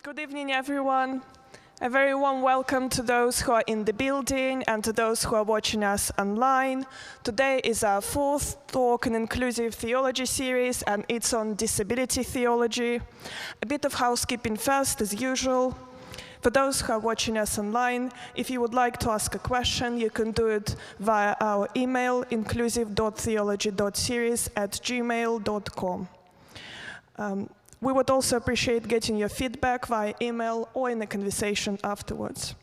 Good evening, everyone. A very warm welcome to those who are in the building and to those who are watching us online. Today is our fourth talk in Inclusive Theology series, and it's on disability theology. A bit of housekeeping first, as usual. For those who are watching us online, if you would like to ask a question, you can do it via our email, inclusive.theology.series@gmail.com. We would also appreciate getting your feedback via email or in a conversation afterwards.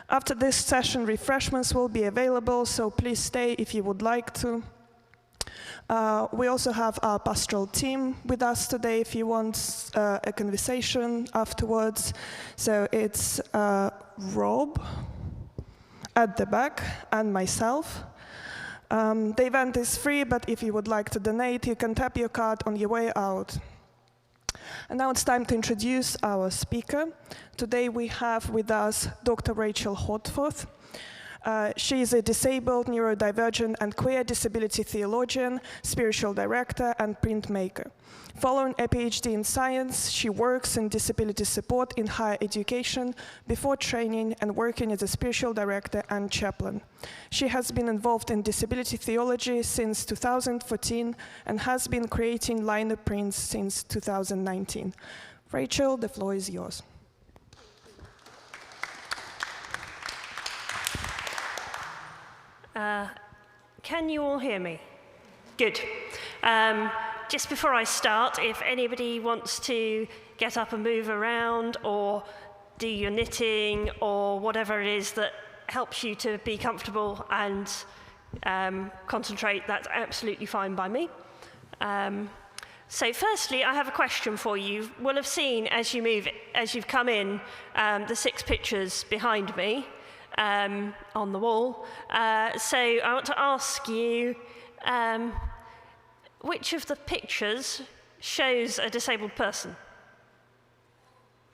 After this session, refreshments will be available, so please stay if you would like to. We also have our pastoral team with us today if you want a conversation afterwards. So it's Rob at the back and myself. The event is free, but if you would like to donate, you can tap your card on your way out. And now it's time to introduce our speaker. Today we have with us Dr. Rachel Holdforth. She is a disabled, neurodivergent, and queer disability theologian, spiritual director, and printmaker. Following a PhD in science, she works in disability support in higher education before training and working as a spiritual director and chaplain. She has been involved in disability theology since 2014 and has been creating liner prints since 2019. Rachel, the floor is yours. Can you all hear me? Good. Just before I start, if anybody wants to get up and move around or do your knitting or whatever it is that helps you to be comfortable and concentrate, that's absolutely fine by me. So firstly, I have a question for you. You will have seen as you've come in, the 6 pictures behind me. On the wall. So I want to ask you, which of the pictures shows a disabled person?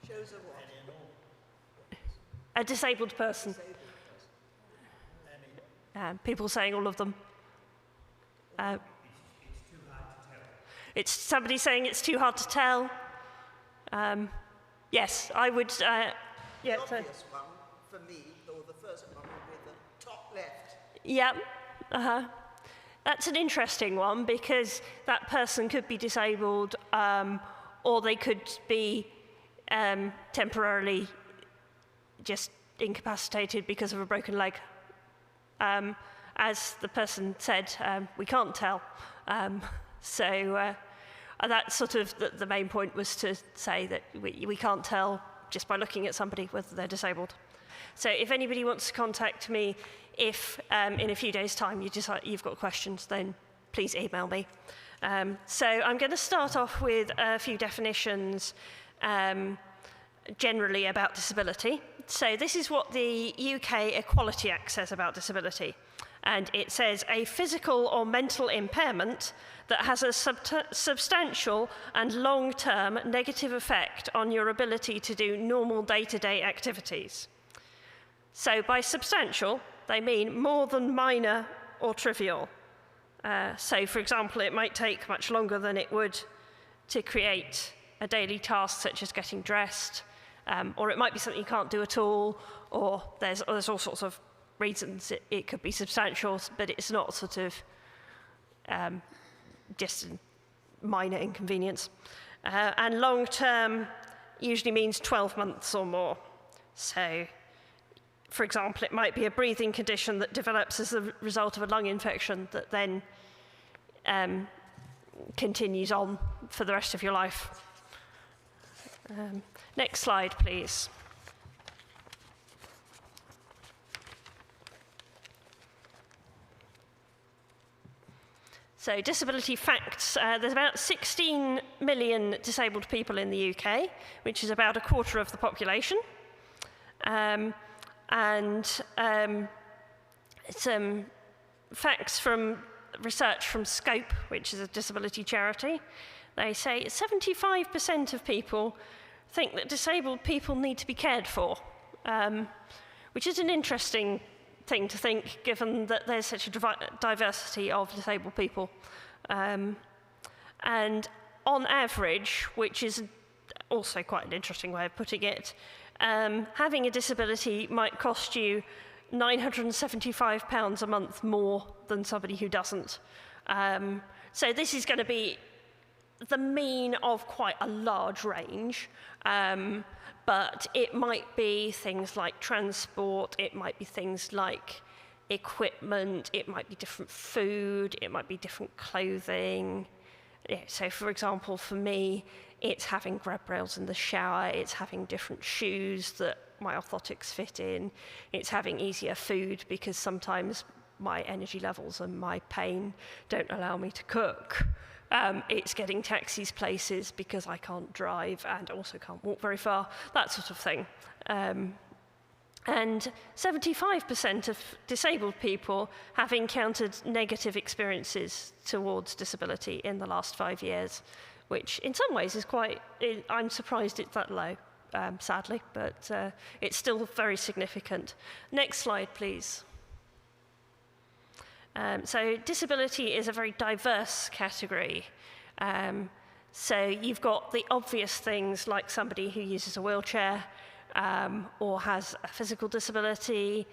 Shows a what? A disabled person. People saying all of them. It's too hard to tell. It's somebody saying it's too hard to tell. Yes, I would. The obvious one for me, or the first one, would be the top left. Yep. That's an interesting one because that person could be disabled or they could be temporarily just incapacitated because of a broken leg. As the person said, we can't tell. So that's sort of the main point, was to say that we can't tell just by looking at somebody whether they're disabled. So if anybody wants to contact me, if in a few days' time you've got questions, then please email me. So I'm going to start off with a few definitions generally about disability. So this is what the UK Equality Act says about disability. And it says, a physical or mental impairment that has a substantial and long-term negative effect on your ability to do normal day-to-day activities. So by substantial, they mean more than minor or trivial. So for example, it might take much longer than it would to create a daily task such as getting dressed, or it might be something you can't do at all, or there's all sorts of reasons it could be substantial, but it's not sort of just a minor inconvenience. And long-term usually means 12 months or more. So, for example, it might be a breathing condition that develops as a result of a lung infection that then continues on for the rest of your life. Next slide, please. So disability facts, there's about 16 million disabled people in the UK, which is about a quarter of the population. Some facts from research from Scope, which is a disability charity. They say 75% of people think that disabled people need to be cared for, which is an interesting thing to think, given that there's such a diversity of disabled people. And on average, which is also quite an interesting way of putting it. Having a disability might cost you £975 a month more than somebody who doesn't. So this is going to be the mean of quite a large range, but it might be things like transport, it might be things like equipment, it might be different food, it might be different clothing. Yeah, so for example, for me, it's having grab rails in the shower, it's having different shoes that my orthotics fit in, it's having easier food because sometimes my energy levels and my pain don't allow me to cook. It's getting taxis places because I can't drive and also can't walk very far, that sort of thing. And 75% of disabled people have encountered negative experiences towards disability in the last 5 years, which in some ways is quite, I'm surprised it's that low, sadly, but it's still very significant. Next slide, please. So disability is a very diverse category. So you've got the obvious things like somebody who uses a wheelchair, or has a physical disability.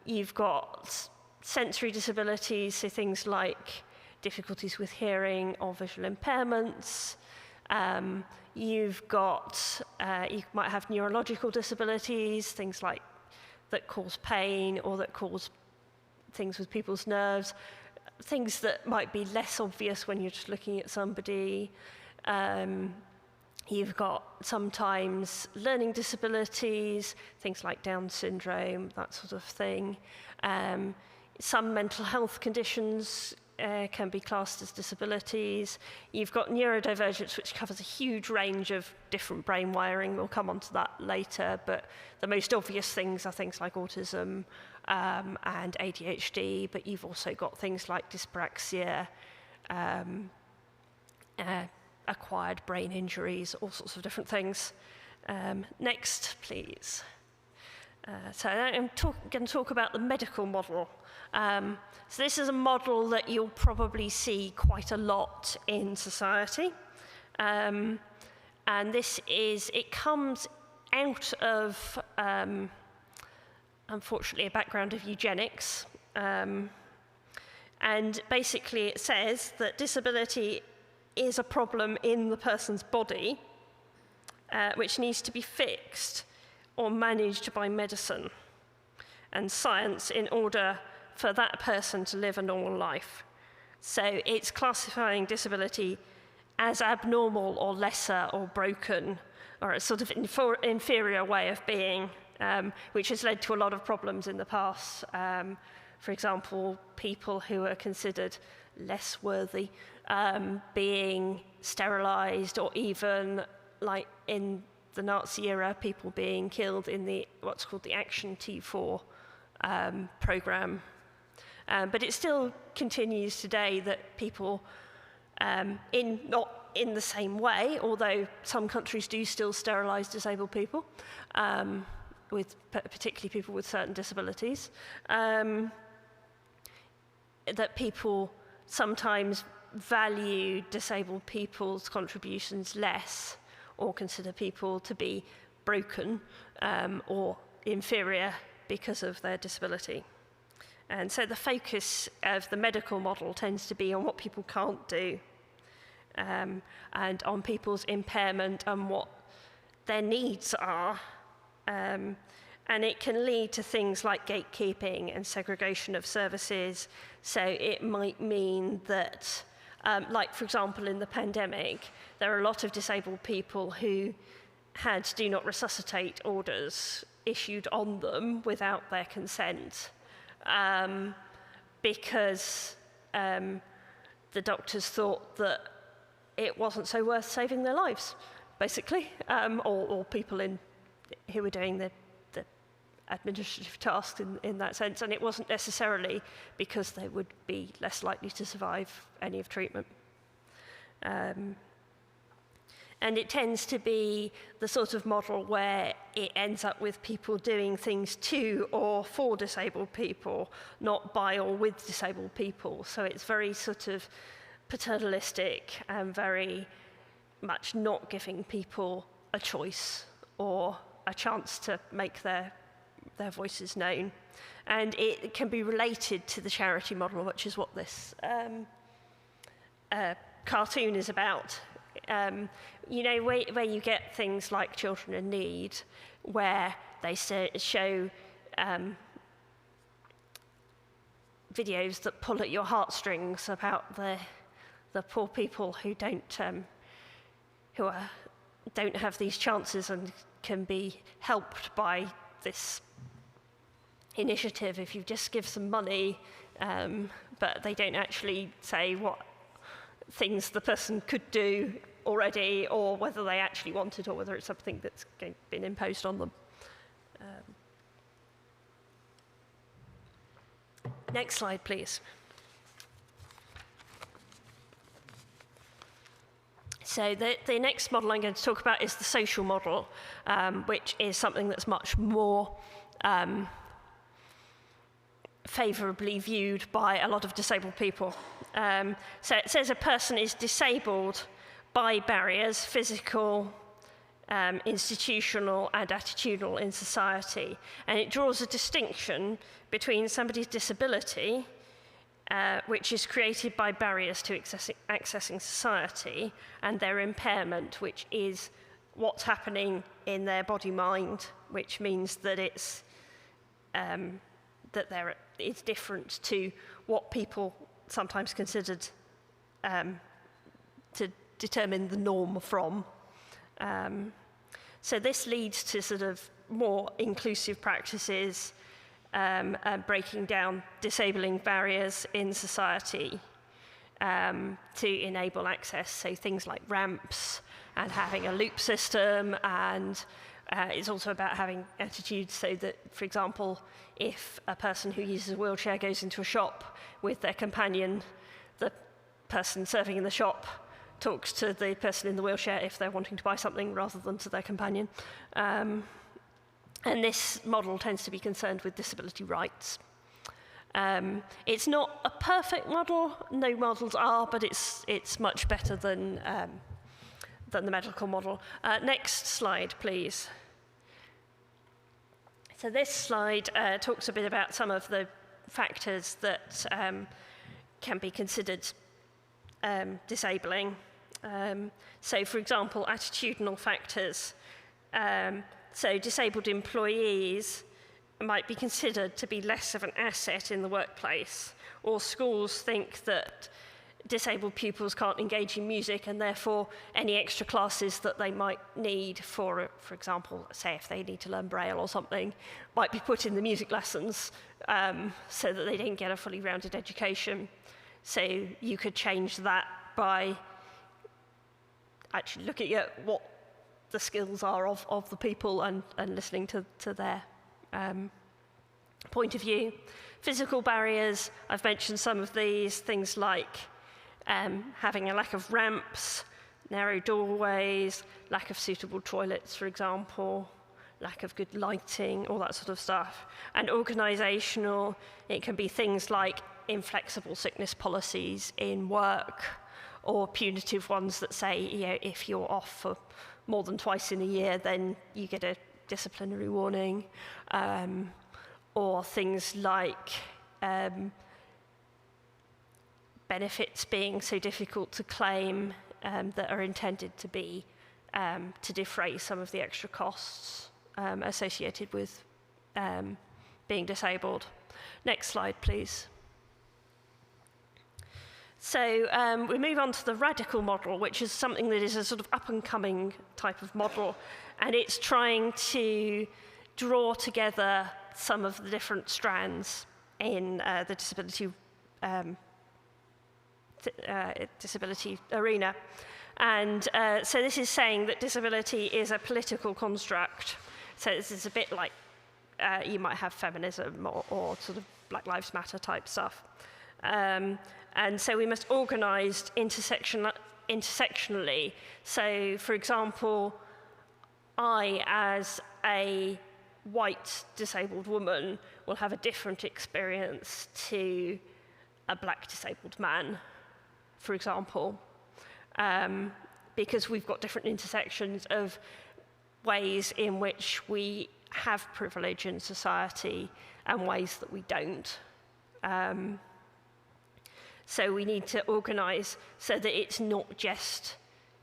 You've got sensory disabilities, so things like difficulties with hearing or visual impairments. You've got, you might have neurological disabilities, things like that cause pain or that cause things with people's nerves, things that might be less obvious when you're just looking at somebody. You've got sometimes learning disabilities, things like Down syndrome, that sort of thing. Some mental health conditions can be classed as disabilities. You've got neurodivergence, which covers a huge range of different brain wiring. We'll come on to that later, but the most obvious things are things like autism and ADHD, but you've also got things like dyspraxia, acquired brain injuries, all sorts of different things. Next, please. So I'm going to talk about the medical model. So this is a model that you'll probably see quite a lot in society. And this is, it comes out of, unfortunately, a background of eugenics. And basically it says that disability is a problem in the person's body, which needs to be fixed or managed by medicine and science in order for that person to live a normal life. So it's classifying disability as abnormal or lesser or broken, or a sort of inferior way of being, which has led to a lot of problems in the past. For example, people who are considered less worthy being sterilized, or even like in the Nazi era, people being killed in the what's called the Action T4 program. But it still continues today that people, not in the same way, although some countries do still sterilize disabled people, particularly people with certain disabilities, that people sometimes value disabled people's contributions less, or consider people to be broken or inferior because of their disability. And so the focus of the medical model tends to be on what people can't do, and on people's impairment and what their needs are. And it can lead to things like gatekeeping and segregation of services. So it might mean that, like for example in the pandemic, there are a lot of disabled people who had do not resuscitate orders issued on them without their consent, because the doctors thought that it wasn't so worth saving their lives, basically, or people who were doing the administrative tasks in that sense, and it wasn't necessarily because they would be less likely to survive any of treatment. And it tends to be the sort of model where it ends up with people doing things to or for disabled people, not by or with disabled people. So it's very sort of paternalistic and very much not giving people a choice or a chance to make their voices known. And it can be related to the charity model, which is what this cartoon is about. You know, where you get things like Children in Need, where they show videos that pull at your heartstrings about the poor people who don't have these chances and can be helped by this initiative if you just give some money, but they don't actually say what things the person could do already, or whether they actually want it, or whether it's something that's been imposed on them. Next slide, please. So the next model I'm going to talk about is the social model, which is something that's much more favourably viewed by a lot of disabled people. So it says a person is disabled by barriers, physical, institutional and attitudinal in society. And it draws a distinction between somebody's disability, which is created by barriers to accessing society, and their impairment, which is what's happening in their body-mind, which means that it's different to what people sometimes considered to determine the norm from. So this leads to sort of more inclusive practices, breaking down disabling barriers in society to enable access. So things like ramps and having a loop system, and it's also about having attitudes so that, for example, if a person who uses a wheelchair goes into a shop with their companion, the person serving in the shop talks to the person in the wheelchair if they're wanting to buy something rather than to their companion. And this model tends to be concerned with disability rights. It's not a perfect model, no models are, but it's much better than the medical model. Next slide, please. So this slide talks a bit about some of the factors that can be considered disabling. So, for example, attitudinal factors. So disabled employees might be considered to be less of an asset in the workplace, or schools think that disabled pupils can't engage in music, and therefore any extra classes that they might need for example, say if they need to learn Braille or something, might be put in the music lessons so that they don't get a fully rounded education. So you could change that by actually looking at what the skills are of the people and listening to their point of view. Physical barriers, I've mentioned some of these, things like having a lack of ramps, narrow doorways, lack of suitable toilets, for example, lack of good lighting, all that sort of stuff. And organisational, it can be things like inflexible sickness policies in work, or punitive ones that say, you know, if you're off for more than twice in a year, then you get a disciplinary warning, or things like benefits being so difficult to claim that are intended to be to defray some of the extra costs associated with being disabled. Next slide, please. So we move on to the radical model, which is something that is a sort of up-and-coming type of model, and it's trying to draw together some of the different strands in the disability arena. And so this is saying that disability is a political construct. So this is a bit like you might have feminism or sort of Black Lives Matter type stuff. And so we must organise intersectionally. So, for example, I, as a white disabled woman, will have a different experience to a black disabled man, for example. because we've got different intersections of ways in which we have privilege in society and ways that we don't. So we need to organise so that it's not just,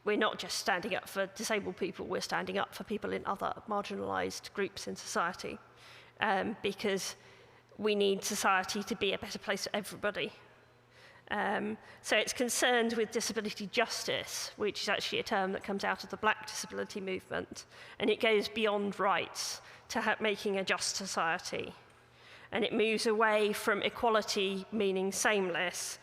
we're not just standing up for disabled people, we're standing up for people in other marginalised groups in society, because we need society to be a better place for everybody. So it's concerned with disability justice, which is actually a term that comes out of the Black disability movement, and it goes beyond rights to making a just society. And it moves away from equality, meaning sameness,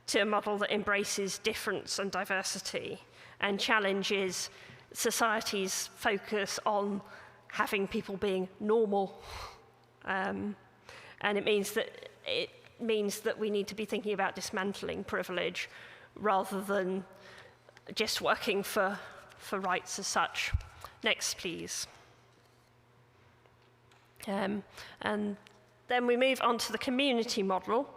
to a model that embraces difference and diversity and challenges society's focus on having people being normal. And it means that we need to be thinking about dismantling privilege rather than just working for rights as such. Next, please. And then we move on to the community model,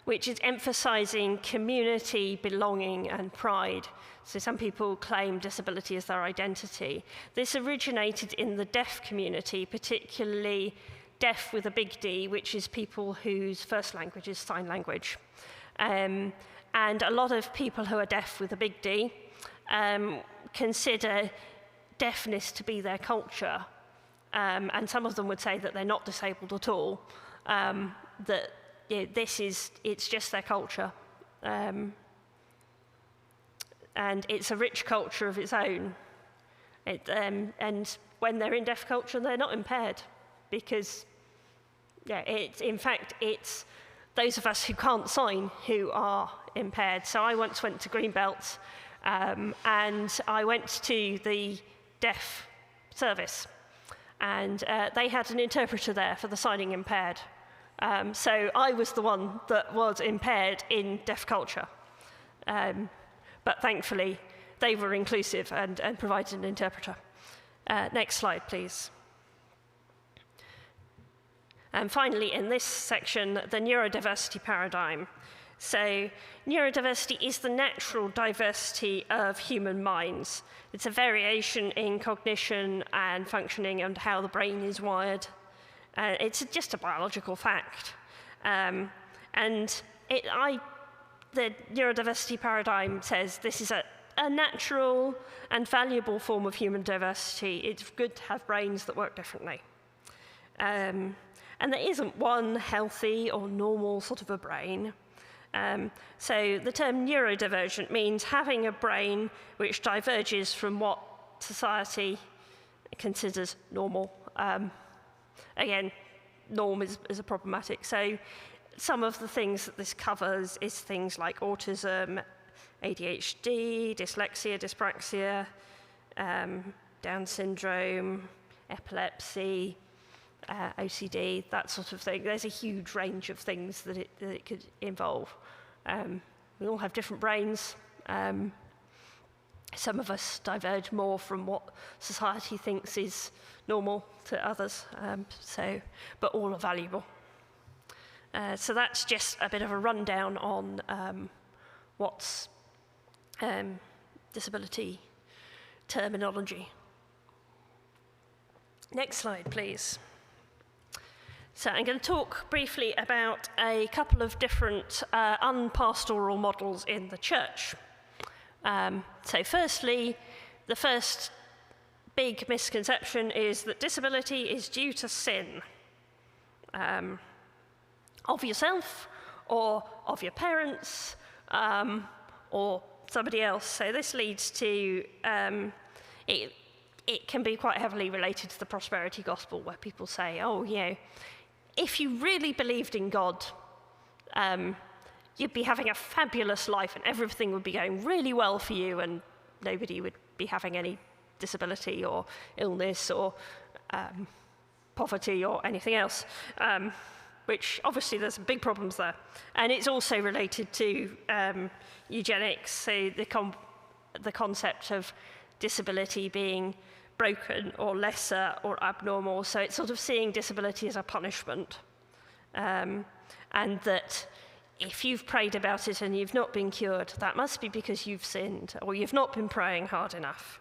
which is emphasizing community, belonging, and pride. So some people claim disability as their identity. This originated in the deaf community, particularly deaf with a big D, which is people whose first language is sign language. And a lot of people who are deaf with a big D consider deafness to be their culture. And some of them would say that they're not disabled at all, that it's just their culture. And it's a rich culture of its own. And when they're in deaf culture, they're not impaired, because in fact, it's those of us who can't sign who are impaired. So I once went to Greenbelt, and I went to the deaf service, and they had an interpreter there for the signing impaired. So I was the one that was impaired in deaf culture. But thankfully, they were inclusive and provided an interpreter. Next slide, please. And finally, in this section, the neurodiversity paradigm. So neurodiversity is the natural diversity of human minds. It's a variation in cognition and functioning and how the brain is wired. It's just a biological fact. And the neurodiversity paradigm says this is a natural and valuable form of human diversity. It's good to have brains that work differently. And there isn't one healthy or normal sort of a brain. So the term neurodivergent means having a brain which diverges from what society considers normal. Again, norm is a problematic. So some of the things that this covers is things like autism, ADHD, dyslexia, dyspraxia, Down syndrome, epilepsy, OCD, that sort of thing. There's a huge range of things that it could involve. We all have different brains. Some of us diverge more from what society thinks is normal to others, but all are valuable. So that's just a bit of a rundown on what's disability terminology. Next slide, please. So I'm going to talk briefly about a couple of different unpastoral models in the church. So firstly, the first big misconception is that disability is due to sin of yourself or of your parents or somebody else. So this leads to, it can be quite heavily related to the prosperity gospel, where people say, oh, you know, if you really believed in God, you'd be having a fabulous life and everything would be going really well for you and nobody would be having any disability or illness or poverty or anything else, which obviously there's some big problems there. And it's also related to eugenics, so the concept of disability being broken or lesser or abnormal. So it's sort of seeing disability as a punishment, and that if you've prayed about it and you've not been cured, that must be because you've sinned or you've not been praying hard enough.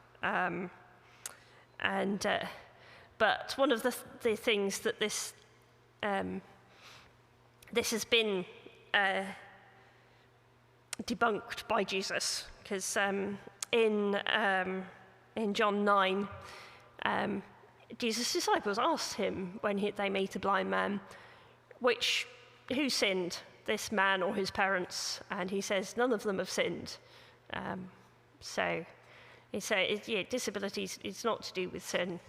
But one of the things that this has been debunked by Jesus, because in John 9, Jesus' disciples asked him when they meet a blind man, who sinned, this man or his parents? And he says, none of them have sinned. So disability is not to do with sin.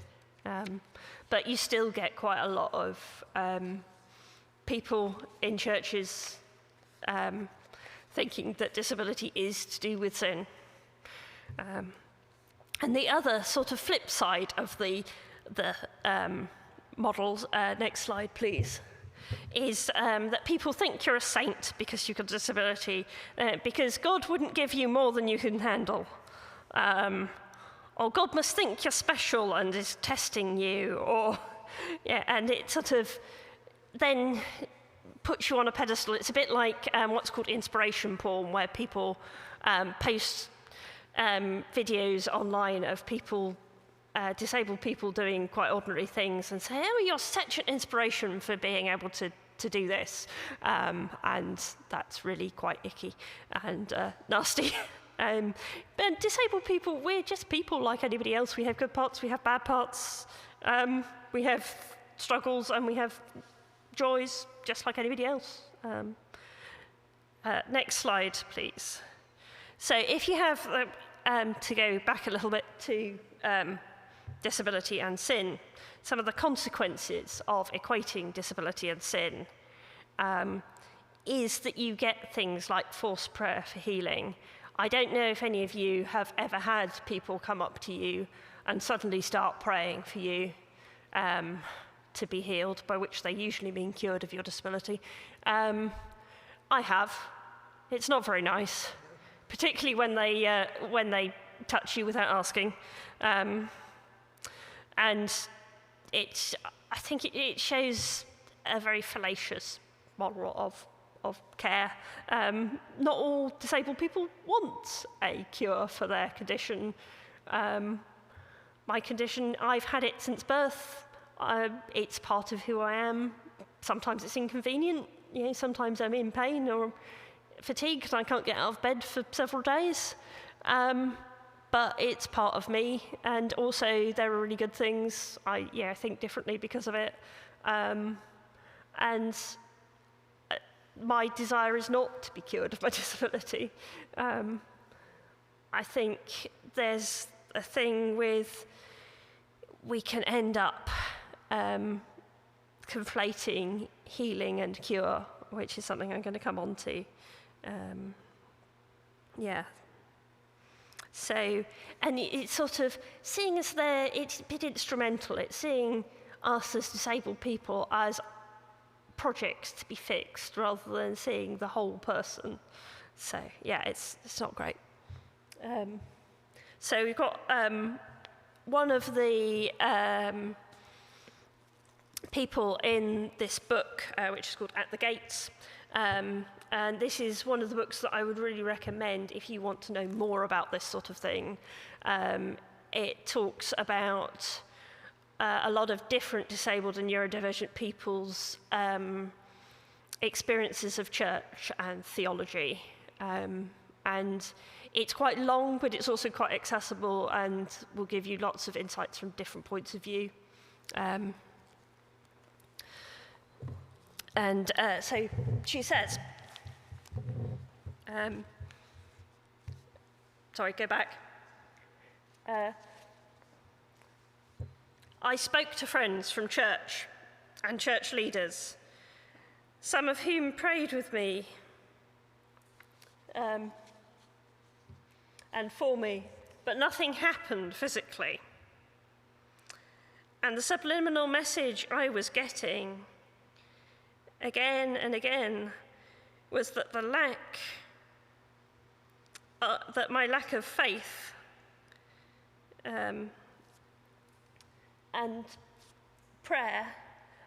But you still get quite a lot of people in churches thinking that disability is to do with sin. And the other sort of flip side of the models, next slide please, is that people think you're a saint because you've got a disability, because God wouldn't give you more than you can handle. Or God must think you're special and is testing you, and it sort of then puts you on a pedestal. It's a bit like what's called inspiration porn, where people post videos online of people, disabled people doing quite ordinary things and say, oh, you're such an inspiration for being able to do this. And that's really quite icky and nasty. But disabled people, we're just people like anybody else. We have good parts, we have bad parts, we have struggles and we have joys just like anybody else. Next slide, please. So if you have, to go back a little bit to disability and sin, some of the consequences of equating disability and sin is that you get things like forced prayer for healing. I don't know if any of you have ever had people come up to you and suddenly start praying for you to be healed, by which they usually mean cured of your disability. I have. It's not very nice, particularly when they touch you without asking. And I think it shows a very fallacious model of care. Not all disabled people want a cure for their condition. My condition, I've had it since birth. It's part of who I am. Sometimes it's inconvenient. Sometimes I'm in pain or fatigued and I can't get out of bed for several days. But it's part of me, and also there are really good things. I think differently because of it. And my desire is not to be cured of my disability. I think there's a thing with, we can end up conflating healing and cure, which is something I'm going to come on to. So, and it's sort of seeing us there, it's a bit instrumental. It's seeing us as disabled people as projects to be fixed rather than seeing the whole person. So, it's not great. So we've got one of the people in this book, which is called At the Gates, and this is one of the books that I would really recommend if you want to know more about this sort of thing. It talks about a lot of different disabled and neurodivergent people's experiences of church and theology. And it's quite long, but it's also quite accessible and will give you lots of insights from different points of view. So she says, sorry, go back. I spoke to friends from church and church leaders, some of whom prayed with me and for me, but nothing happened physically. And the subliminal message I was getting again and again was that that my lack of faith and prayer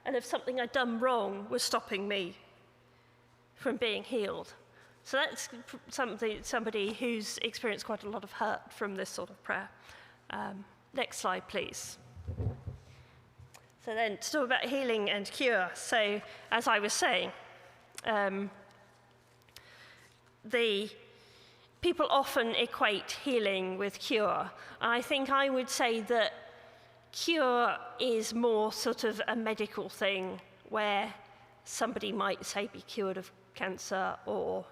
and of something I'd done wrong was stopping me from being healed. So that's somebody who's experienced quite a lot of hurt from this sort of prayer. Next slide, please. So then, to talk about healing and cure. So, as I was saying, the people often equate healing with cure. I think I would say that cure is more sort of a medical thing, where somebody might, say, be cured of cancer or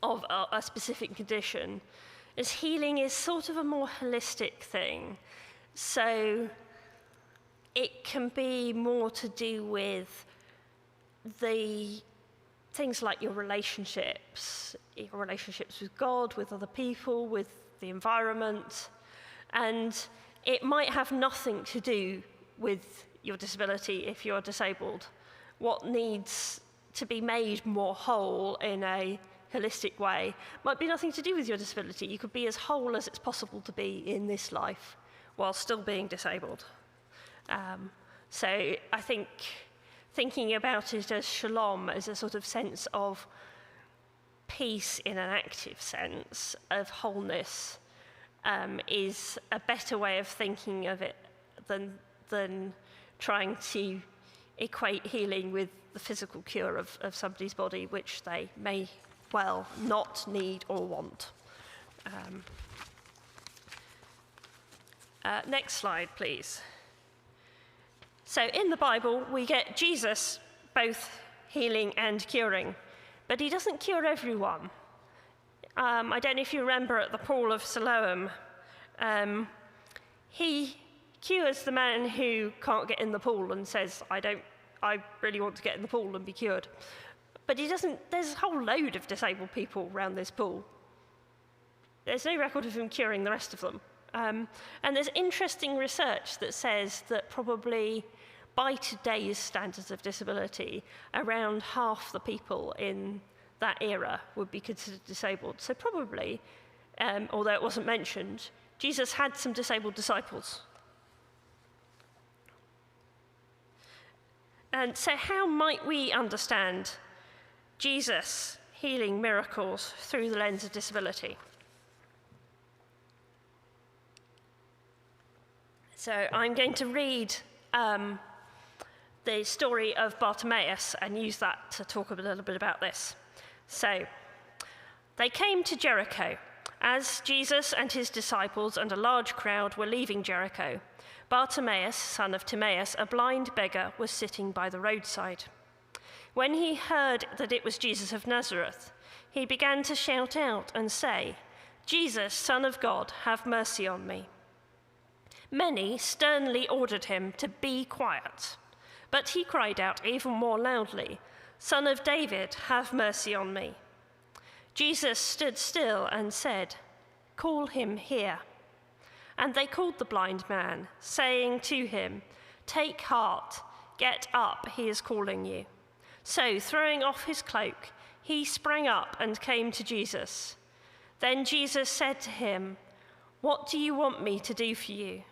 of a specific condition. As healing is sort of a more holistic thing. So it can be more to do with the things like your relationships with God, with other people, with the environment. And it might have nothing to do with your disability if you're disabled. What needs to be made more whole in a holistic way might be nothing to do with your disability. You could be as whole as it's possible to be in this life while still being disabled. So I think thinking about it as shalom, as a sort of sense of peace in an active sense, of wholeness, is a better way of thinking of it than trying to equate healing with the physical cure of somebody's body, which they may well not need or want. Next slide, please. So in the Bible, we get Jesus both healing and curing, but he doesn't cure everyone. I don't know if you remember at the pool of Siloam, he cures the man who can't get in the pool and says, I really want to get in the pool and be cured. But there's a whole load of disabled people around this pool. There's no record of him curing the rest of them. And there's interesting research that says that probably by today's standards of disability, around half the people in that era would be considered disabled. So probably, although it wasn't mentioned, Jesus had some disabled disciples. And so how might we understand Jesus healing miracles through the lens of disability? So I'm going to read the story of Bartimaeus and use that to talk a little bit about this. So, they came to Jericho. As Jesus and his disciples and a large crowd were leaving Jericho, Bartimaeus, son of Timaeus, a blind beggar, was sitting by the roadside. When he heard that it was Jesus of Nazareth, he began to shout out and say, "Jesus, Son of God, have mercy on me." Many sternly ordered him to be quiet, but he cried out even more loudly, "Son of David, have mercy on me." Jesus stood still and said, "Call him here." And they called the blind man, saying to him, "Take heart, get up, he is calling you." So, throwing off his cloak, he sprang up and came to Jesus. Then Jesus said to him, "What do you want me to do for you?"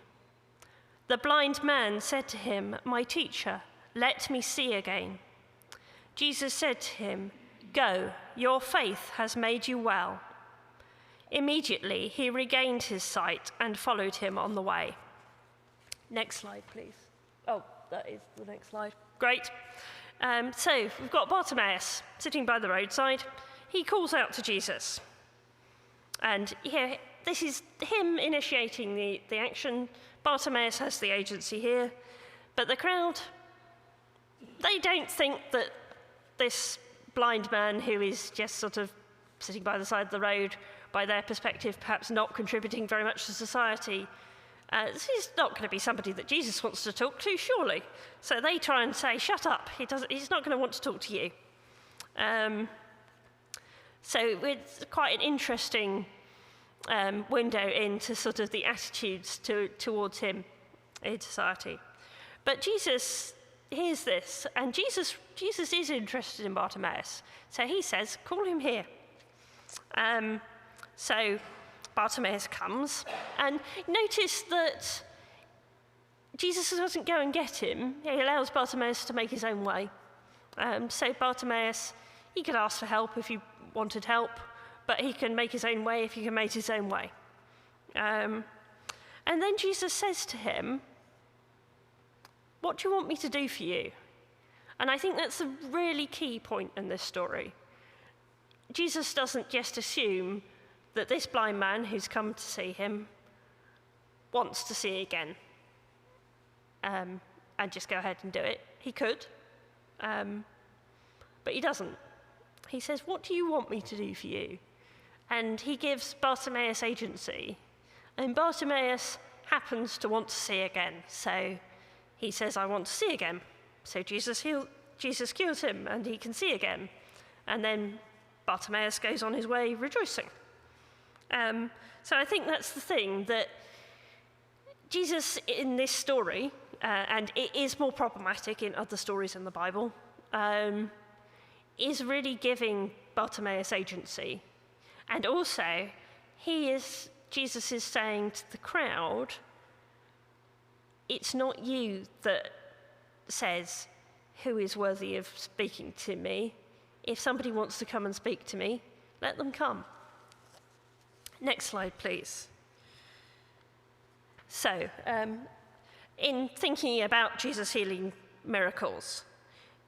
The blind man said to him, "My teacher, let me see again." Jesus said to him, "Go, your faith has made you well." Immediately he regained his sight and followed him on the way. Next slide, please. Oh, that is the next slide. Great. So we've got Bartimaeus sitting by the roadside. He calls out to Jesus. And here, this is him initiating the action. Bartimaeus has the agency here. But the crowd, they don't think that this blind man who is just sort of sitting by the side of the road, by their perspective, perhaps not contributing very much to society, he's not going to be somebody that Jesus wants to talk to, surely. So they try and say, "Shut up, he's not going to want to talk to you." So it's quite an interesting window into sort of the attitudes towards him in society. But Jesus hears this, and Jesus is interested in Bartimaeus. So he says, "Call him here." So Bartimaeus comes, and notice that Jesus doesn't go and get him. He allows Bartimaeus to make his own way. So Bartimaeus, he could ask for help if he wanted help, but he can make his own way if he can make his own way. And then Jesus says to him, "What do you want me to do for you?" And I think that's a really key point in this story. Jesus doesn't just assume that this blind man who's come to see him wants to see again and just go ahead and do it. He could, but he doesn't. He says, "What do you want me to do for you?" And he gives Bartimaeus agency. And Bartimaeus happens to want to see again. So he says, "I want to see again." So Jesus cures him and he can see again. And then Bartimaeus goes on his way rejoicing. So I think that's the thing, that Jesus in this story, and it is more problematic in other stories in the Bible, is really giving Bartimaeus agency. And also, Jesus is saying to the crowd, it's not you that says who is worthy of speaking to me. If somebody wants to come and speak to me, let them come. Next slide, please. So, in thinking about Jesus healing miracles,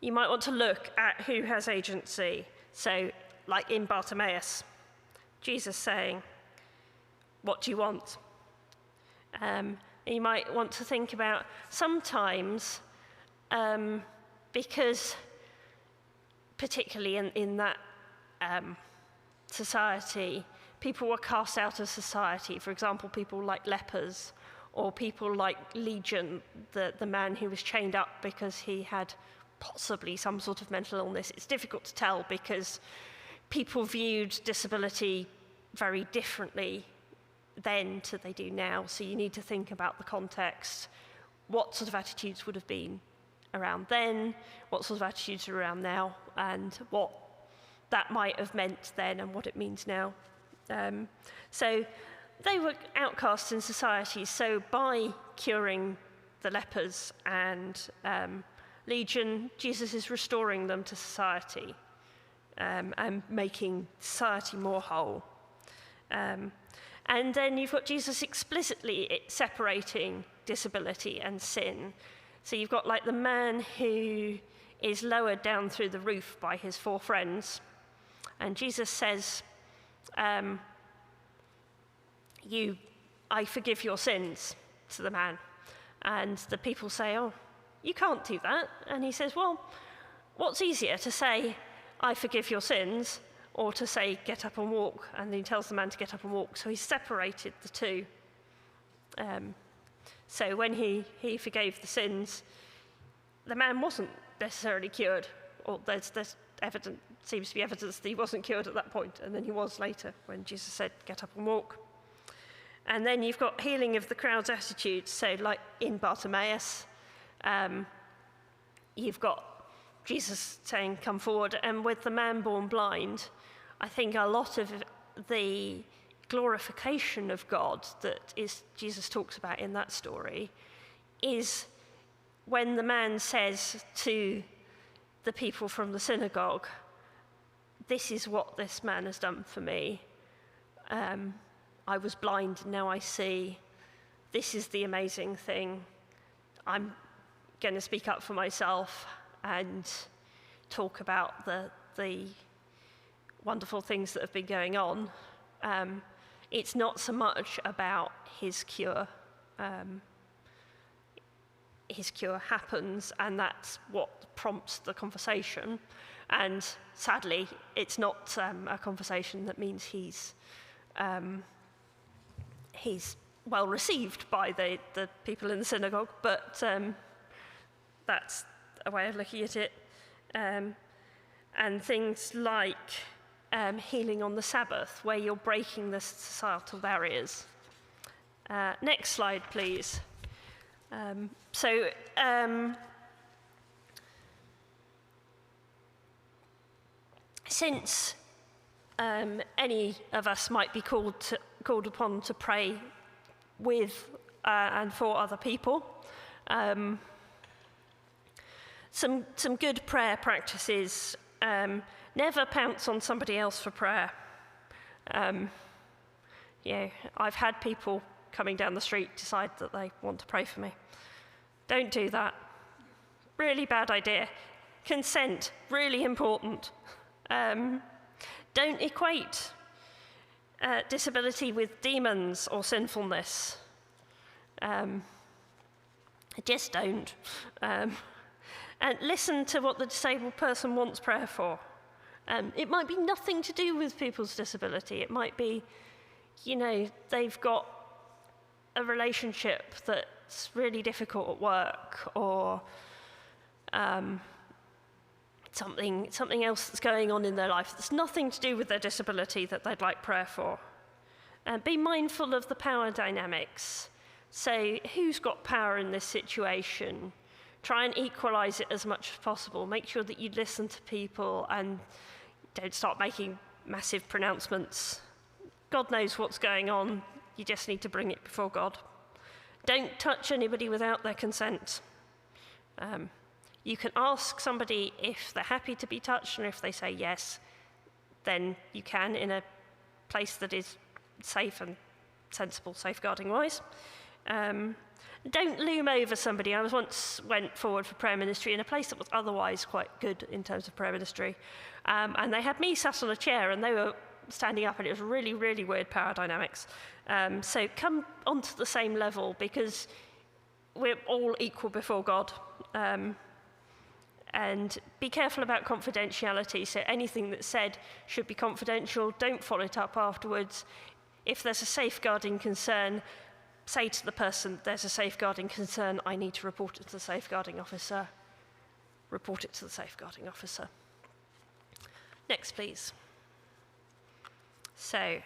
you might want to look at who has agency. So, like in Bartimaeus, Jesus saying, "What do you want?" You might want to think about sometimes, because particularly in that society, people were cast out of society. For example, people like lepers, or people like Legion, the man who was chained up because he had possibly some sort of mental illness. It's difficult to tell because people viewed disability very differently then to they do now. So you need to think about the context, what sort of attitudes would have been around then, what sort of attitudes are around now, and what that might have meant then and what it means now. So they were outcasts in society. So by curing the lepers and Legion, Jesus is restoring them to society and making society more whole. And then you've got Jesus explicitly separating disability and sin. So you've got like the man who is lowered down through the roof by his 4 friends. And Jesus says, I forgive your sins to the man. And the people say, "Oh, you can't do that." And he says, "Well, what's easier, to say, I forgive your sins, or to say, get up and walk?" And he tells the man to get up and walk. So he separated the two. So when he forgave the sins, the man wasn't necessarily cured, or there's seems to be evidence that he wasn't cured at that point, and then he was later when Jesus said, "Get up and walk." And then you've got healing of the crowd's attitudes. So like in Bartimaeus, you've got Jesus saying, "Come forward." And with the man born blind, I think a lot of the glorification of God that Jesus talks about in that story is when the man says to the people from the synagogue, "This is what this man has done for me. I was blind, and now I see. This is the amazing thing. I'm going to speak up for myself and talk about the wonderful things that have been going on." It's not so much about his cure. His cure happens, and that's what prompts the conversation. And sadly, it's not a conversation that means he's well received by the people in the synagogue, but that's a way of looking at it. And things like healing on the Sabbath, where you're breaking the societal barriers. Next slide, please. Since any of us might be called upon to pray with and for other people, Some good prayer practices. Never pounce on somebody else for prayer. I've had people coming down the street decide that they want to pray for me. Don't do that. Really bad idea. Consent, really important. Don't equate disability with demons or sinfulness. Just don't. And listen to what the disabled person wants prayer for. It might be nothing to do with people's disability. It might be, they've got a relationship that's really difficult at work, or something else that's going on in their life that's nothing to do with their disability that they'd like prayer for. Be mindful of the power dynamics. So who's got power in this situation? Try and equalize it as much as possible. Make sure that you listen to people and don't start making massive pronouncements. God knows what's going on. You just need to bring it before God. Don't touch anybody without their consent. You can ask somebody if they're happy to be touched, and if they say yes, then you can in a place that is safe and sensible, safeguarding-wise. Don't loom over somebody. I once went forward for prayer ministry in a place that was otherwise quite good in terms of prayer ministry, and they had me sat on a chair and they were standing up, and it was really, really weird power dynamics. So come onto the same level, because we're all equal before God. And be careful about confidentiality. So anything that's said should be confidential. Don't follow it up afterwards. If there's a safeguarding concern, say to the person, there's a safeguarding concern, I need to report it to the safeguarding officer. Report it to the safeguarding officer. Next, please. So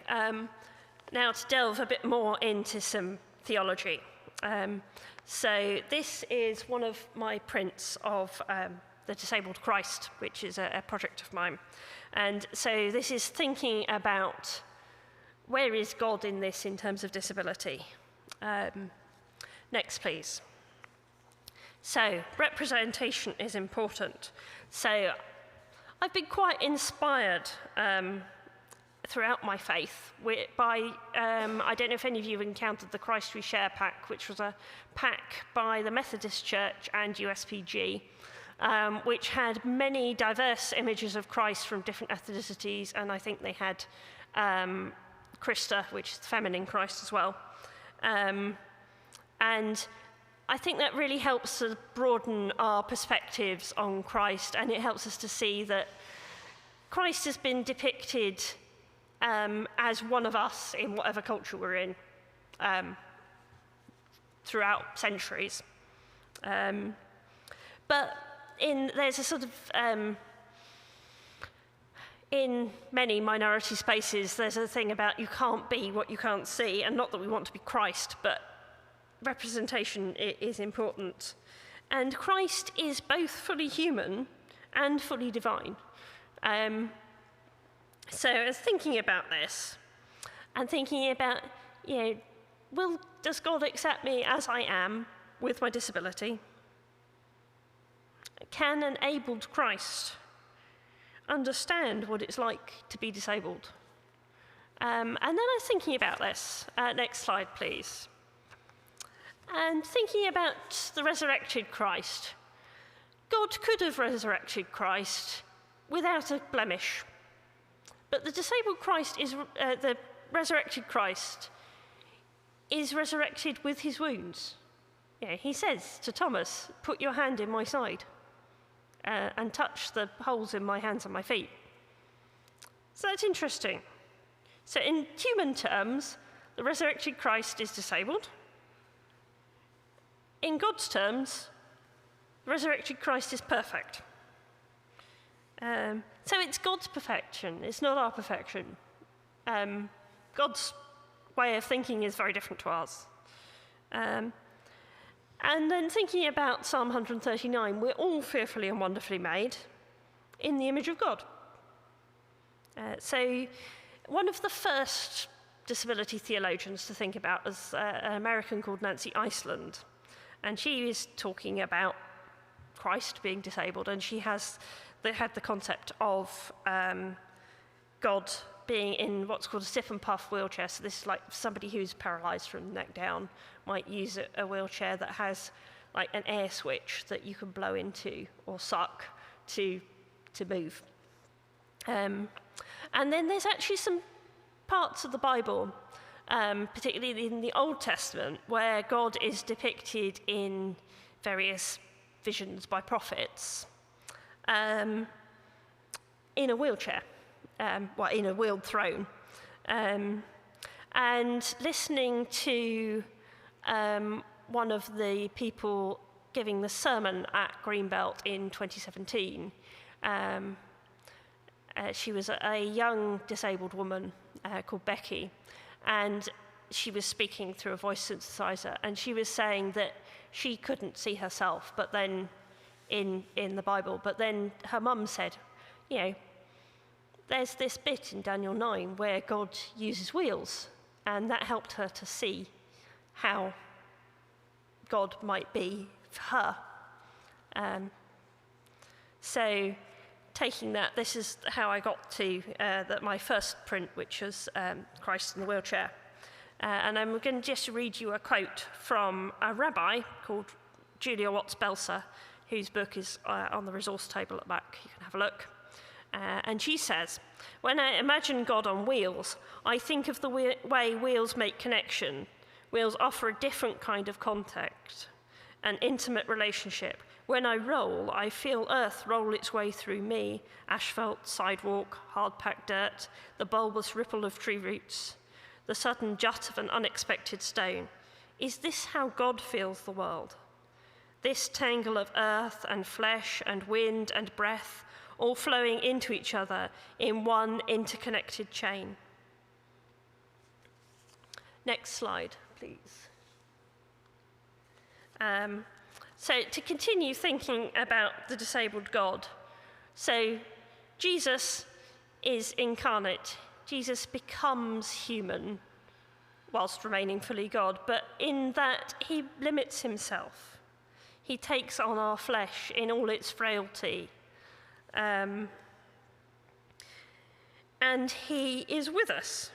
now to delve a bit more into some theology. So this is one of my prints of the Disabled Christ, which is a project of mine. And so this is thinking about where is God in this in terms of disability. Next, please. So representation is important. So I've been quite inspired throughout my faith by, I don't know if any of you have encountered the Christ We Share pack, which was a pack by the Methodist Church and USPG, which had many diverse images of Christ from different ethnicities, and I think they had Christa, which is the feminine Christ as well. And I think that really helps to broaden our perspectives on Christ, and it helps us to see that Christ has been depicted as one of us in whatever culture we're in throughout centuries. But there's a sort of, in many minority spaces, there's a thing about you can't be what you can't see, and not that we want to be Christ, but representation is important. And Christ is both fully human and fully divine. So I was thinking about this, and thinking about, does God accept me as I am with my disability? Can an abled Christ understand what it's like to be disabled? And then I was thinking about this. Next slide, please. And thinking about the resurrected Christ. God could have resurrected Christ without a blemish. But the disabled Christ the resurrected Christ is resurrected with his wounds. He says to Thomas, put your hand in my side and touch the holes in my hands and my feet. So that's interesting. So in human terms, the resurrected Christ is disabled. In God's terms, the resurrected Christ is perfect. So it's God's perfection, it's not our perfection. God's way of thinking is very different to ours. And then thinking about Psalm 139, we're all fearfully and wonderfully made in the image of God. So one of the first disability theologians to think about was an American called Nancy Iceland. And she is talking about Christ being disabled, and they had the concept of God being in what's called a sip and puff wheelchair. So this is like somebody who's paralyzed from the neck down might use a wheelchair that has like an air switch that you can blow into or suck to move. And then there's actually some parts of the Bible, particularly in the Old Testament, where God is depicted in various visions by prophets in a wheelchair, in a wheeled throne. And listening to one of the people giving the sermon at Greenbelt in 2017, she was a young disabled woman called Becky, and she was speaking through a voice synthesizer, and she was saying that she couldn't see herself, but then in the Bible, but then her mum said, you know, there's this bit in Daniel 9 where God uses wheels, and that helped her to see how God might be for her. So taking that, this is how I got to my first print, which was Christ in the wheelchair. And I'm going to just read you a quote from a rabbi called Julia Watts-Belser, whose book is on the resource table at the back. You can have a look. And she says, "When I imagine God on wheels, I think of the way wheels make connection. Wheels offer a different kind of contact, an intimate relationship. When I roll, I feel earth roll its way through me, asphalt, sidewalk, hard-packed dirt, the bulbous ripple of tree roots, the sudden jut of an unexpected stone. Is this how God feels the world? This tangle of earth and flesh and wind and breath, all flowing into each other in one interconnected chain." Next slide, please. So to continue thinking about the disabled God, so Jesus is incarnate. Jesus becomes human whilst remaining fully God, but in that he limits himself. He takes on our flesh in all its frailty. And he is with us.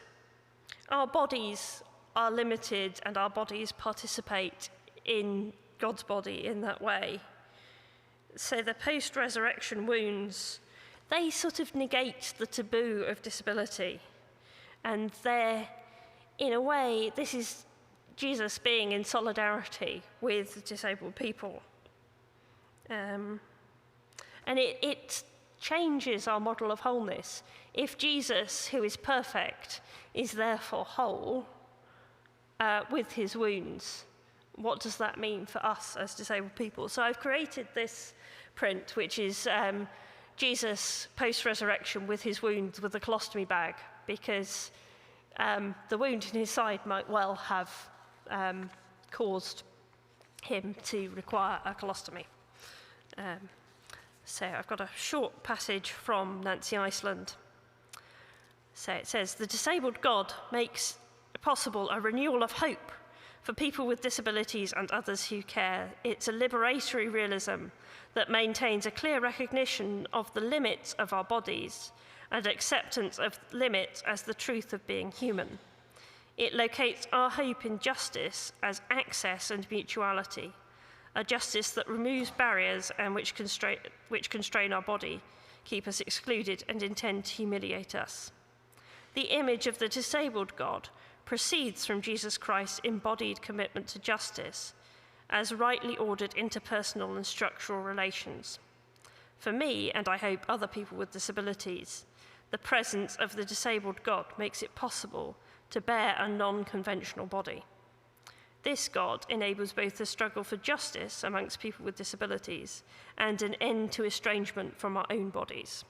Our bodies are limited, and our bodies participate in God's body in that way. So the post-resurrection wounds, they sort of negate the taboo of disability. And they're, in a way, this is Jesus being in solidarity with disabled people. And it changes our model of wholeness. If Jesus, who is perfect, is therefore whole with his wounds, what does that mean for us as disabled people? So I've created this print, which is Jesus post-resurrection with his wounds with a colostomy bag, because the wound in his side might well have caused him to require a colostomy. So I've got a short passage from Nancy Iceland. So it says, "The disabled God makes possible a renewal of hope for people with disabilities and others who care. It's a liberatory realism that maintains a clear recognition of the limits of our bodies and acceptance of limits as the truth of being human. It locates our hope in justice as access and mutuality, a justice that removes barriers and which constrain our body, keep us excluded, and intend to humiliate us. The image of the disabled God proceeds from Jesus Christ's embodied commitment to justice as rightly ordered interpersonal and structural relations. For me, and I hope other people with disabilities, the presence of the disabled God makes it possible to bear a non-conventional body. This God enables both the struggle for justice amongst people with disabilities and an end to estrangement from our own bodies."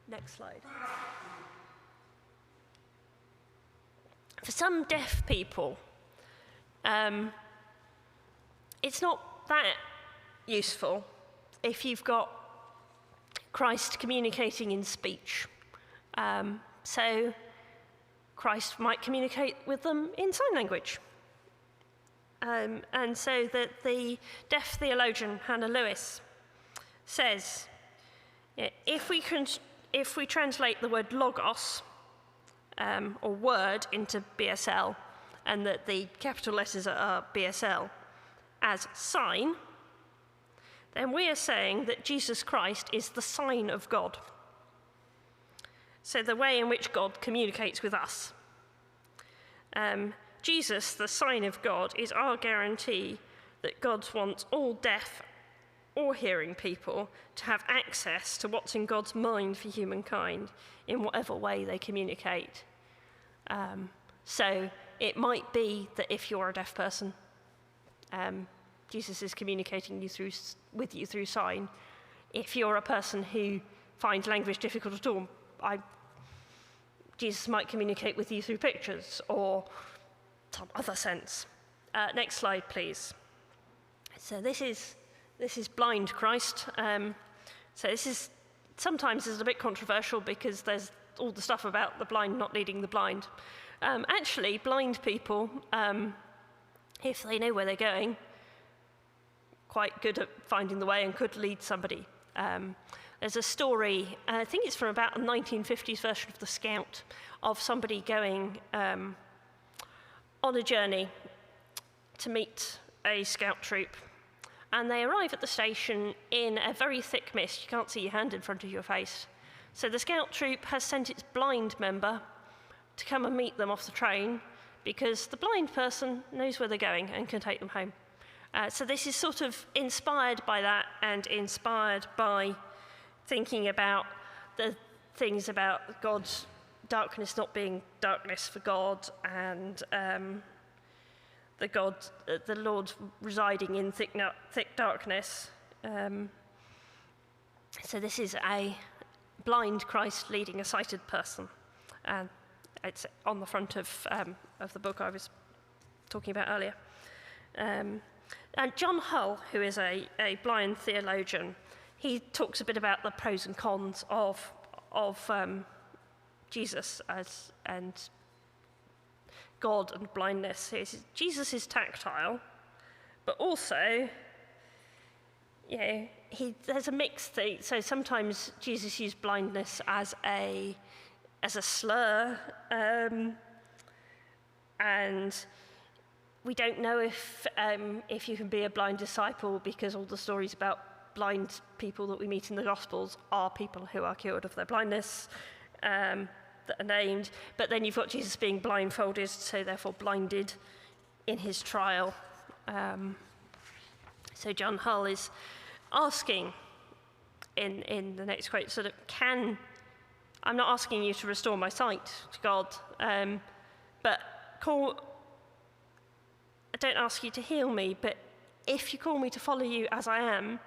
Next slide. For some deaf people, it's not that useful if you've got Christ communicating in speech. So Christ might communicate with them in sign language. And so that the deaf theologian Hannah Lewis says, if we translate the word logos, or word, into BSL, and that the capital letters are BSL, as sign, then we are saying that Jesus Christ is the sign of God. So the way in which God communicates with us. Jesus, the sign of God, is our guarantee that God wants all deaf or hearing people to have access to what's in God's mind for humankind in whatever way they communicate. So it might be that if you're a deaf person, Jesus is communicating with you through sign. If you're a person who finds language difficult at all, Jesus might communicate with you through pictures or some other sense. Next slide, please. So this is blind Christ. So this is sometimes is a bit controversial because there's all the stuff about the blind not leading the blind. Actually, blind people, if they know where they're going, quite good at finding the way and could lead somebody. There's a story, I think it's from about a 1950s version of The Scout, of somebody going on a journey to meet a scout troop. And they arrive at the station in a very thick mist. You can't see your hand in front of your face. So the scout troop has sent its blind member to come and meet them off the train because the blind person knows where they're going and can take them home. So this is sort of inspired by that and inspired by thinking about the things about God's darkness not being darkness for God and the Lord residing in thick darkness. So this is a blind Christ leading a sighted person. And it's on the front of the book I was talking about earlier. And John Hull, who is a blind theologian, he talks a bit about the pros and cons of Jesus and God and blindness. He says, Jesus is tactile, but also, there's a mixed thing. So sometimes Jesus used blindness as a slur, and we don't know if you can be a blind disciple because all the stories about blind people that we meet in the Gospels are people who are cured of their blindness, that are named. But then you've got Jesus being blindfolded, so therefore blinded in his trial. So John Hull is asking in the next quote, sort of, I'm not asking you to restore my sight to God, but I don't ask you to heal me, but if you call me to follow you as I am,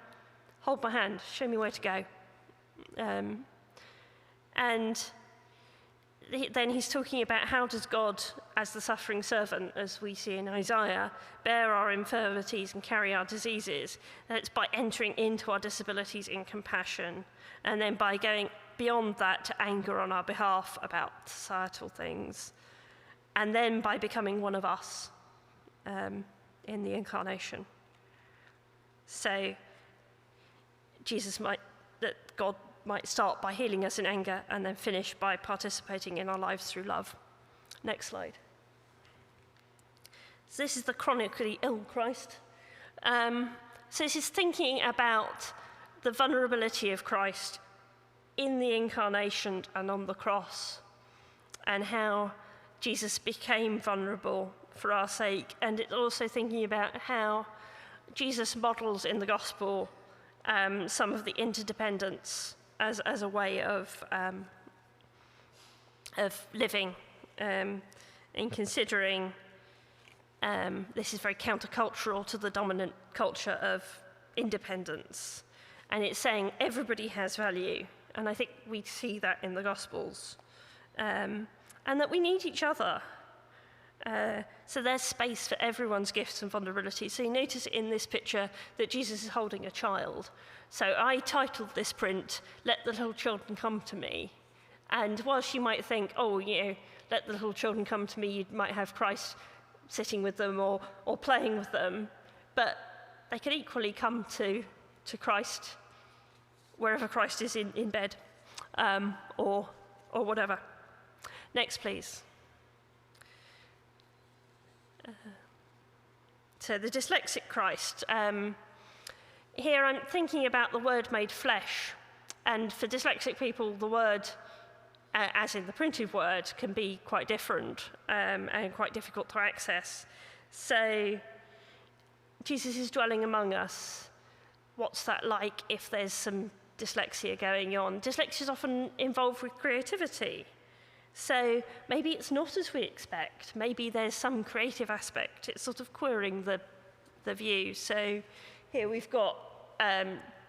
hold my hand, show me where to go. And then he's talking about how does God, as the suffering servant, as we see in Isaiah, bear our infirmities and carry our diseases. And it's by entering into our disabilities in compassion, and then by going beyond that to anger on our behalf about societal things, and then by becoming one of us in the incarnation. So God might start by healing us in anger and then finish by participating in our lives through love. Next slide. So this is the chronically ill Christ. So this is thinking about the vulnerability of Christ in the incarnation and on the cross, and how Jesus became vulnerable for our sake. And it's also thinking about how Jesus models in the gospel some of the interdependence as a way of living, in considering this is very countercultural to the dominant culture of independence. And it's saying everybody has value. And I think we see that in the Gospels. And that we need each other. So there's space for everyone's gifts and vulnerabilities. So you notice in this picture that Jesus is holding a child. So I titled this print, "Let the Little Children Come to Me." And whilst you might think, let the little children come to me, you might have Christ sitting with them or playing with them, but they can equally come to Christ wherever Christ is in bed, or whatever. Next, please. So the dyslexic Christ. Here I'm thinking about the word made flesh. And for dyslexic people, the word, as in the printed word, can be quite different and quite difficult to access. So Jesus is dwelling among us. What's that like if there's some dyslexia going on? Dyslexia is often involved with creativity. So maybe it's not as we expect. Maybe there's some creative aspect. It's sort of queering the view. So here we've got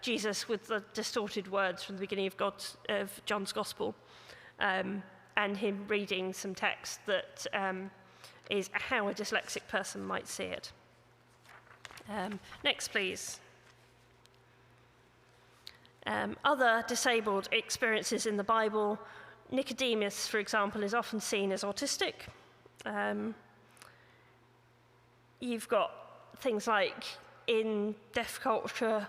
Jesus with the distorted words from the beginning of John's Gospel, and him reading some text that is how a dyslexic person might see it. Next, please. Other disabled experiences in the Bible. Nicodemus, for example, is often seen as autistic. You've got things like in deaf culture,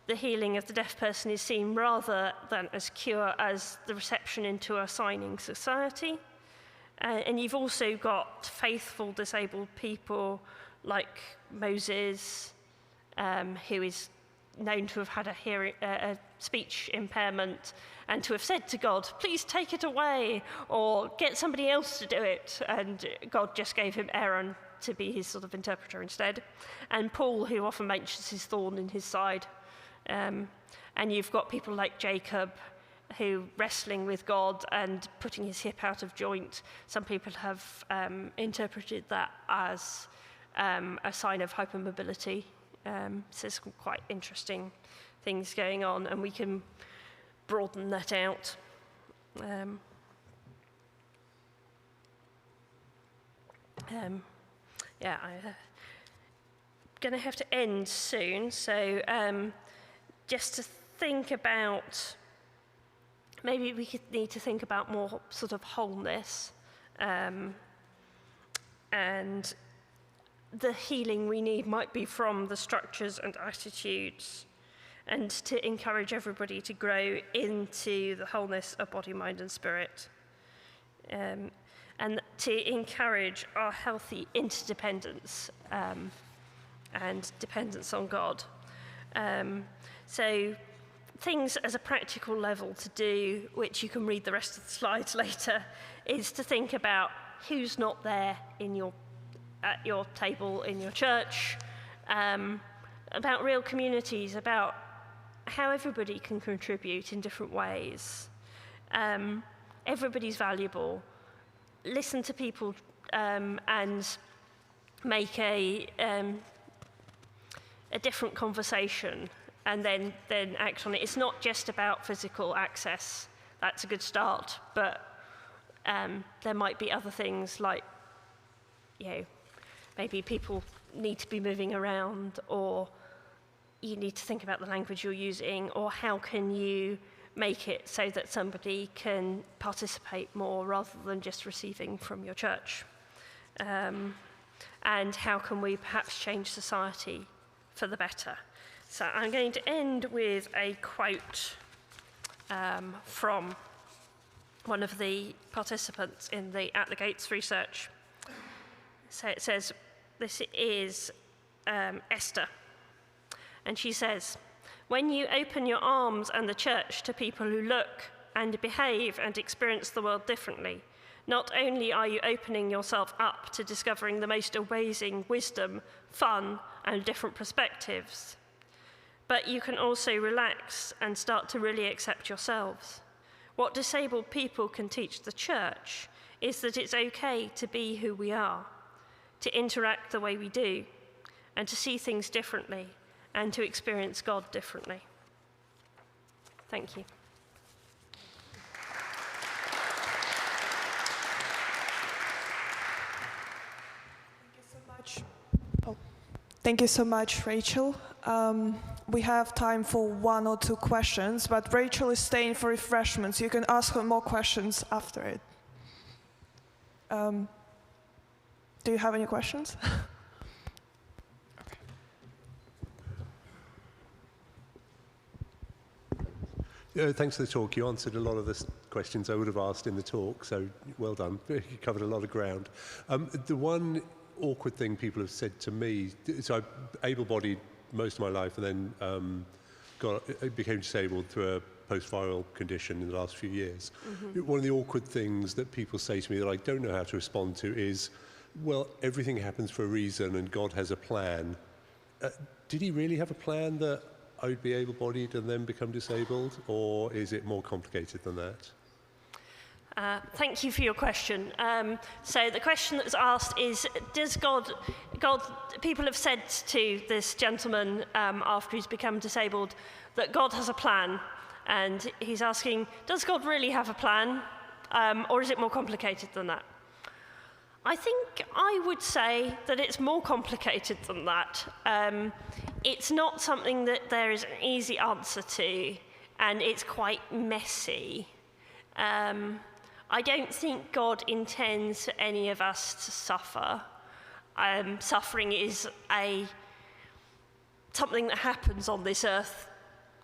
the healing of the deaf person is seen rather than as cure as the reception into a signing society. And you've also got faithful disabled people like Moses, who is known to have had a speech impairment and to have said to God, please take it away or get somebody else to do it. And God just gave him Aaron to be his sort of interpreter instead. And Paul, who often mentions his thorn in his side. And you've got people like Jacob, who wrestling with God and putting his hip out of joint. Some people have interpreted that as a sign of hypermobility. So there's some quite interesting things going on, and we can broaden that out. Yeah, I'm going to have to end soon, so just to think about, maybe we could need to think about more sort of wholeness, and the healing we need might be from the structures and attitudes, and to encourage everybody to grow into the wholeness of body, mind, and spirit, and to encourage our healthy interdependence and dependence on God. So things as a practical level to do, which you can read the rest of the slides later, is to think about who's not there at your table in your church, about real communities, about how everybody can contribute in different ways. Everybody's valuable. Listen to people and make a different conversation, and then act on it. It's not just about physical access. That's a good start, but there might be other things like, maybe people need to be moving around, or you need to think about the language you're using, or how can you make it so that somebody can participate more rather than just receiving from your church. And how can we perhaps change society for the better? So I'm going to end with a quote from one of the participants in the At the Gates research. So it says, this is Esther, and she says, when you open your arms and the church to people who look and behave and experience the world differently, not only are you opening yourself up to discovering the most amazing wisdom, fun, and different perspectives, but you can also relax and start to really accept yourselves. What disabled people can teach the church is that it's okay to be who we are, to interact the way we do, and to see things differently, and to experience God differently. Thank you. Thank you so much, Rachel. We have time for 1 or 2 questions, but Rachel is staying for refreshments. You can ask her more questions after it. Do you have any questions? Thanks for the talk. You answered a lot of the questions I would have asked in the talk, so well done. You covered a lot of ground. The one awkward thing people have said to me, so I'm able-bodied most of my life and then became disabled through a post-viral condition in the last few years. Mm-hmm. One of the awkward things that people say to me that I don't know how to respond to is, well, everything happens for a reason and God has a plan. Did he really have a plan that I would be able-bodied and then become disabled, or is it more complicated than that? Thank you for your question. So the question that's asked is, does God, people have said to this gentleman after he's become disabled that God has a plan, and he's asking, does God really have a plan, or is it more complicated than that? I think I would say that it's more complicated than that. It's not something that there is an easy answer to, and it's quite messy. I don't think God intends for any of us to suffer. Suffering is something that happens on this earth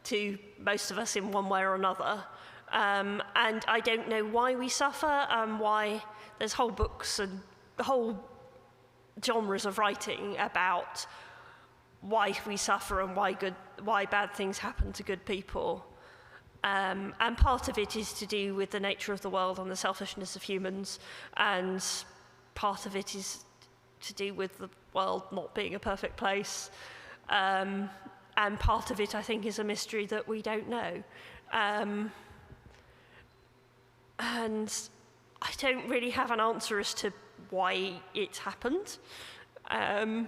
to most of us in one way or another. And I don't know why we suffer, why there's whole books and whole genres of writing about why we suffer and why bad things happen to good people. And part of it is to do with the nature of the world and the selfishness of humans, and part of it is to do with the world not being a perfect place. And part of it, I think, is a mystery that we don't know. And I don't really have an answer as to why it's happened. And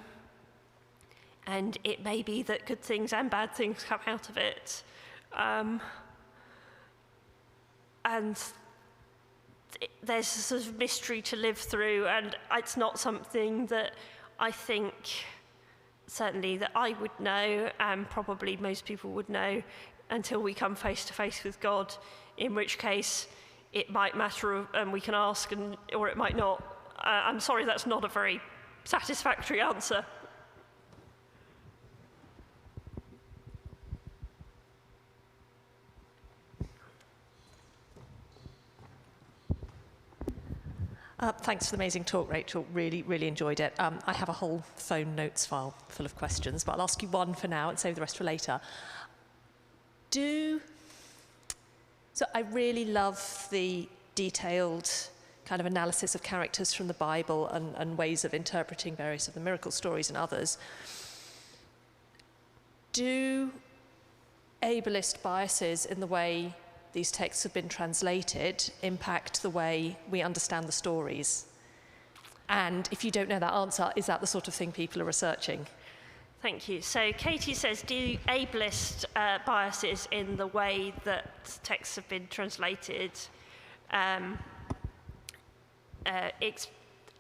it may be that good things and bad things come out of it. And there's a sort of mystery to live through, and it's not something that I think, certainly that I would know, and probably most people would know, until we come face to face with God, in which case it might matter and we can ask, or it might not. I'm sorry, that's not a very satisfactory answer. Thanks for the amazing talk, Rachel. Really, really enjoyed it. I have a whole phone notes file full of questions, but I'll ask you one for now and save the rest for later. So I really love the detailed kind of analysis of characters from the Bible and ways of interpreting various of the miracle stories and others. Do ableist biases in the way these texts have been translated impact the way we understand the stories? And if you don't know that answer, is that the sort of thing people are researching? Thank you. So Katie says, do ableist biases in the way that texts have been translated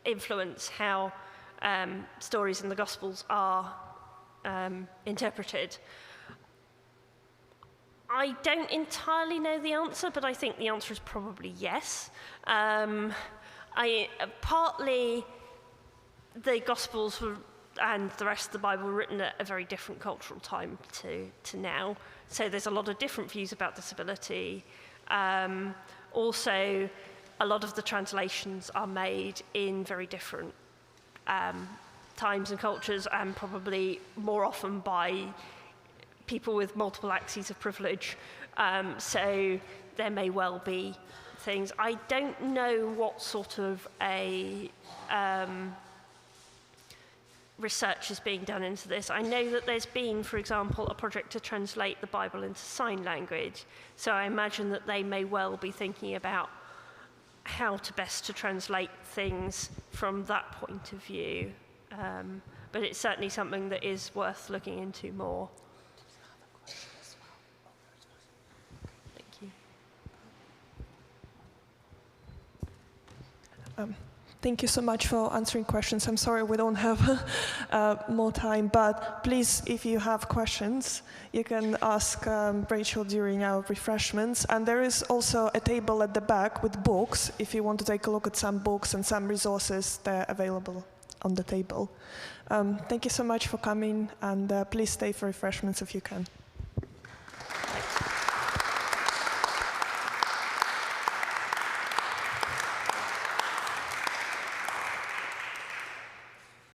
influence how stories in the Gospels are interpreted? I don't entirely know the answer, but I think the answer is probably yes. Partly the Gospels and the rest of the Bible were written at a very different cultural time to now. So there's a lot of different views about disability. Also, a lot of the translations are made in very different times and cultures, and probably more often by people with multiple axes of privilege. So there may well be things. I don't know what sort of research is being done into this. I know that there's been, for example, a project to translate the Bible into sign language. So I imagine that they may well be thinking about how to best to translate things from that point of view. But it's certainly something that is worth looking into more. Thank you so much for answering questions. I'm sorry we don't have more time, but please, if you have questions, you can ask Rachel during our refreshments. And there is also a table at the back with books. If you want to take a look at some books and some resources, they're available on the table. Thank you so much for coming, and please stay for refreshments if you can.